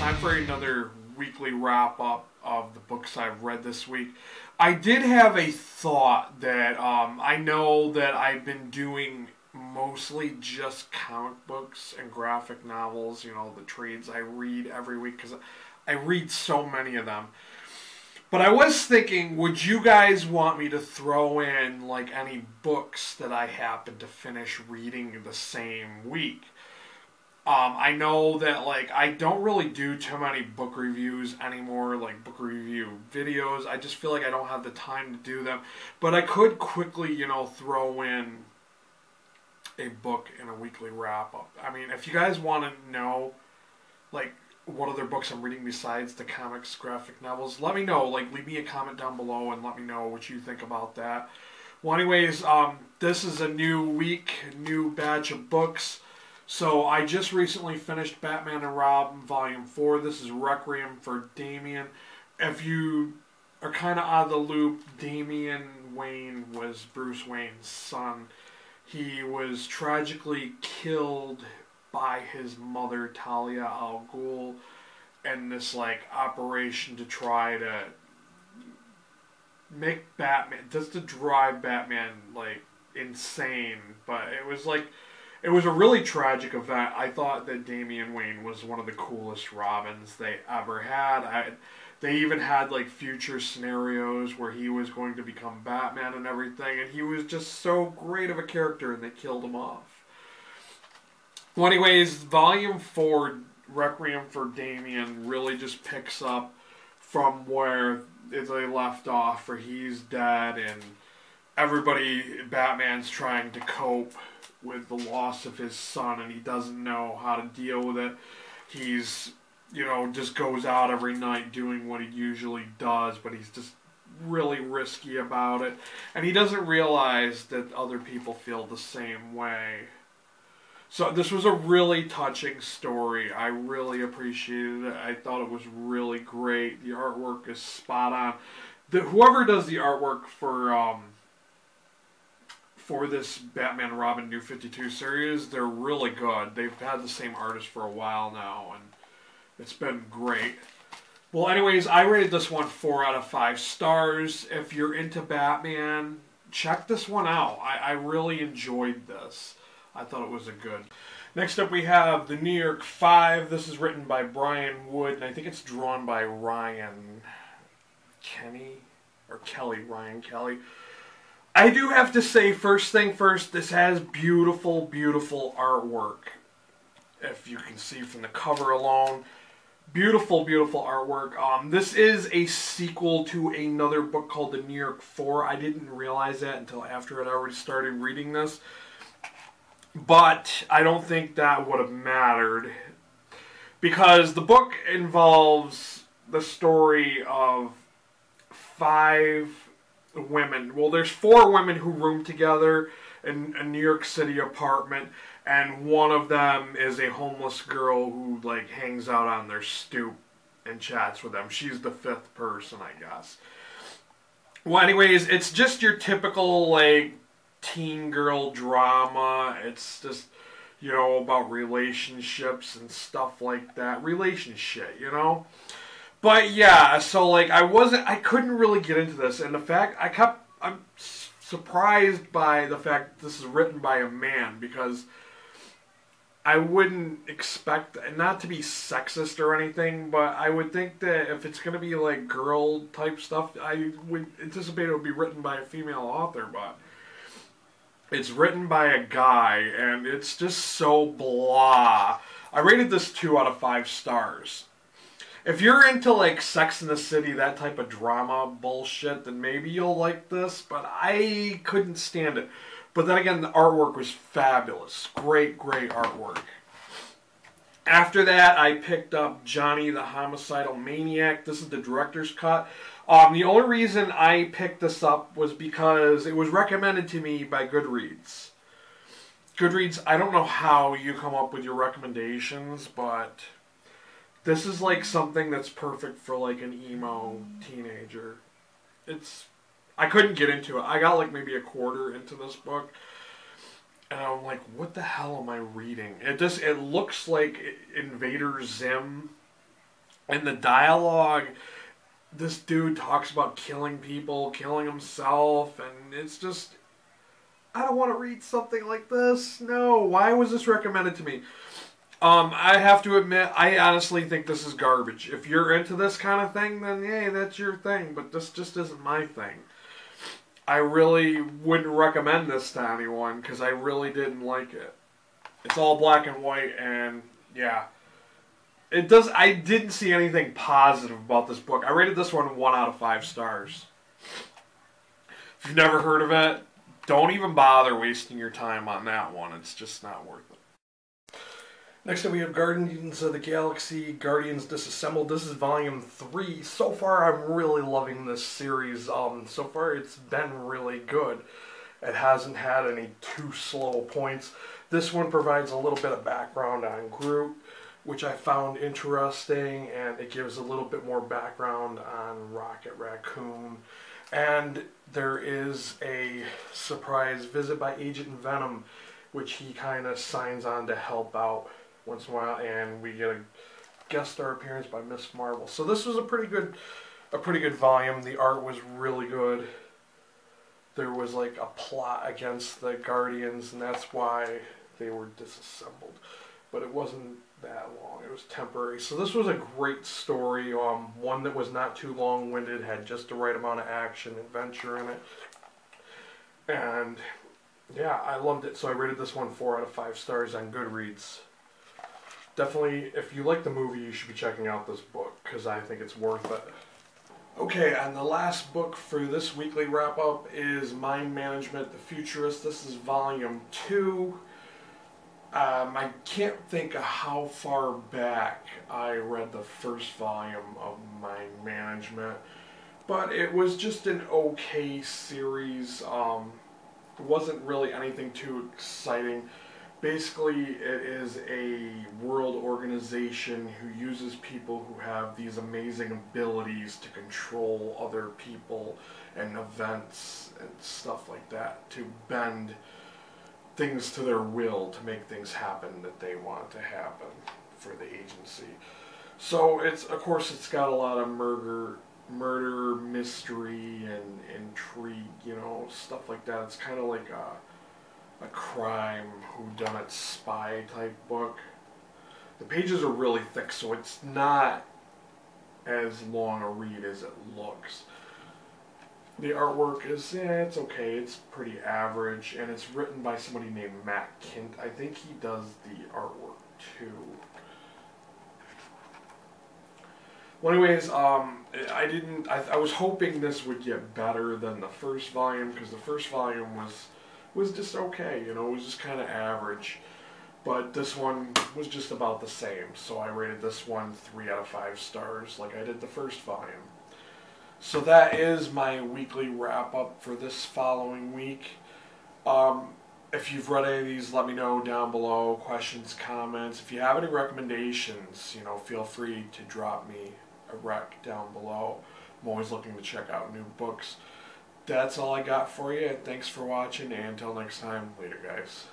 time for another weekly wrap-up of the books I've read this week. I did have a thought that I know that I've been doing mostly just comic books and graphic novels, you know, the trades I read every week, because I read so many of them. But I was thinking, would you guys want me to throw in, like, any books that I happen to finish reading the same week? I know that, like, I don't really do too many book reviews anymore, like book review videos. I just feel like I don't have the time to do them. But I could quickly, you know, throw in a book in a weekly wrap-up. I mean, if you guys want to know, like, what other books I'm reading besides the comics, graphic novels, let me know. Like, leave me a comment down below and let me know what you think about that. Well, anyways, this is a new week, new batch of books. So I just recently finished Batman and Robin Volume 4. This is Requiem for Damian. If you are kind of out of the loop, Damian Wayne was Bruce Wayne's son. He was tragically killed by his mother, Talia al Ghul, in this, like, operation to try to make Batman, just to drive Batman, like, insane. But it was, like, it was a really tragic event. I thought that Damian Wayne was one of the coolest Robins they ever had. They even had, like, future scenarios where he was going to become Batman and everything, and he was just so great of a character, and they killed him off. Well, anyways, Volume 4, Requiem for Damian, really just picks up from where they left off, where he's dead, and Batman's trying to cope with the loss of his son, and he doesn't know how to deal with it. He's, you know, just goes out every night doing what he usually does, but he's just really risky about it. And he doesn't realize that other people feel the same way. So this was a really touching story. I really appreciated it. I thought it was really great. The artwork is spot on. Whoever does the artwork for this Batman Robin New 52 series, they're really good. They've had the same artist for a while now, and it's been great. Well, anyways, I rated this one 4 out of 5 stars. If you're into Batman, check this one out. I really enjoyed this. I thought it was a good. Next up we have The New York 5. This is written by Brian Wood, and I think it's drawn by Ryan Kelly. I do have to say, first thing first, this has beautiful, beautiful artwork. If you can see from the cover alone. Beautiful, beautiful artwork. This is a sequel to another book called The New York 4. I didn't realize that until after I'd already started reading this. But I don't think that would have mattered, because the book involves the story of 5 women. Well, there's 4 women who room together in a New York City apartment, and one of them is a homeless girl who, like, hangs out on their stoop and chats with them. She's the 5th person, I guess. Well, anyways, it's just your typical, like, teen girl drama. It's just, you know, about relationships and stuff like that. Relationship, you know? But yeah, so, like, I couldn't really get into this, and the fact, I'm surprised by the fact this is written by a man, because I wouldn't expect, not to be sexist or anything, but I would think that if it's going to be, like, girl type stuff, I would anticipate it would be written by a female author, but it's written by a guy, and it's just so blah. I rated this 2 out of 5 stars. If you're into, like, Sex and the City, that type of drama bullshit, then maybe you'll like this, but I couldn't stand it. But then again, the artwork was fabulous. Great, great artwork. After that, I picked up Johnny the Homicidal Maniac. This is the director's cut. The only reason I picked this up was because it was recommended to me by Goodreads. Goodreads, I don't know how you come up with your recommendations, but this is, like, something that's perfect for, like, an emo teenager. I couldn't get into it. I got, like, maybe a quarter into this book, and I'm like, what the hell am I reading? It looks like Invader Zim And the dialogue, this dude talks about killing people, killing himself, and it's just, I don't want to read something like this. No, why was this recommended to me? I have to admit, I honestly think this is garbage. If you're into this kind of thing, then hey, that's your thing, but this just isn't my thing. I really wouldn't recommend this to anyone because I really didn't like it. It's all black and white, and yeah. I didn't see anything positive about this book. I rated this one 1 out of 5 stars. If you've never heard of it, don't even bother wasting your time on that one. It's just not worth it. Next up we have Guardians of the Galaxy, Guardians Disassembled. This is volume 3. So far I'm really loving this series. So far it's been really good. It hasn't had any too slow points. This one provides a little bit of background on Groot, which I found interesting, and it gives a little bit more background on Rocket Raccoon. And there is a surprise visit by Agent Venom, which he kind of signs on to help out once in a while, and we get a guest star appearance by Miss Marvel. So this was a pretty good volume. The art was really good. There was like a plot against the Guardians, and that's why they were disassembled. But it wasn't that long. It was temporary. So this was a great story. One that was not too long-winded, had just the right amount of action, adventure in it. And yeah, I loved it. So I rated this one 4 out of 5 stars on Goodreads. Definitely, if you like the movie, you should be checking out this book, because I think it's worth it. Okay, and the last book for this weekly wrap-up is Mind Management, The Futurist. This is volume 2. I can't think of how far back I read the first volume of Mind Management, but it was just an okay series. It wasn't really anything too exciting. Basically, it is a world organization who uses people who have these amazing abilities to control other people and events and stuff like that, to bend things to their will to make things happen that they want to happen for the agency. So of course it's got a lot of murder, mystery, and intrigue, you know, stuff like that. It's kind of like a crime, whodunit, spy type book. The pages are really thick, so it's not as long a read as it looks. The artwork is, it's okay, it's pretty average, and it's written by somebody named Matt Kint. I think he does the artwork too. Well, anyways, I was hoping this would get better than the first volume, because the first volume was just okay, you know, it was just kind of average. But this one was just about the same, so I rated this one 3 out of 5 stars, like I did the first volume. So that is my weekly wrap-up for this following week. If you've read any of these, let me know down below. Questions, comments. If you have any recommendations, you know, feel free to drop me a rec down below. I'm always looking to check out new books. That's all I got for you. Thanks for watching, and until next time, later guys.